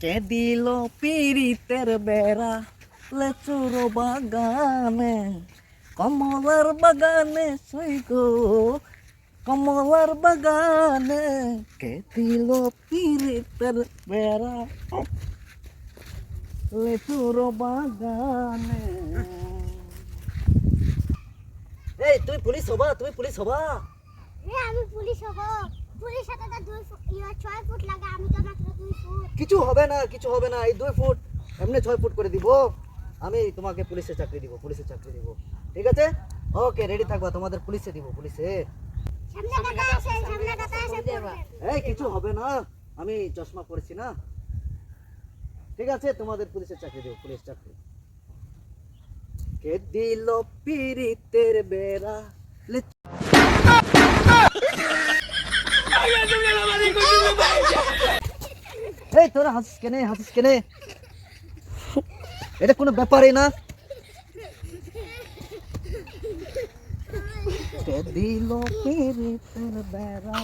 কে দিল পিরিতের বেড়া লেচুর বাগানে কমলার বাগানে সই গো কমলার বাগানে কে দিল পিরিতের বেড়া লেচুর বাগানে। এই তুই পুলিশ হবা, তুমি পুলিশ হবা? আমি পুলিশ হব। পুলিশ সাথে তো 6 ফুট লাগে, আমি তো মাত্র 2 ফুট। কিছু হবে না, কিছু হবে না, এই 2 ফুট এমনি 6 ফুট করে দিব। আমি তোমাকে পুলিশে চাকরি দিব, পুলিশে চাকরি দিব, ঠিক আছে? ওকে, রেডি থাকবা, তোমাদের পুলিশে দিব, পুলিশে। সামনে টাকা আছে, সামনে টাকা আছে। এই কিছু হবে না, আমি চশমা পরেছি না, ঠিক আছে? তোমাদের পুলিশের চাকরি দেব, পুলিশ চাকরি। কে দিল পিরিতের বেড়া এই তোরা হাসিস কেনে, হাসিস কেনে? এটা কোনো ব্যাপারই না। কে দিল পিরিতের বেড়া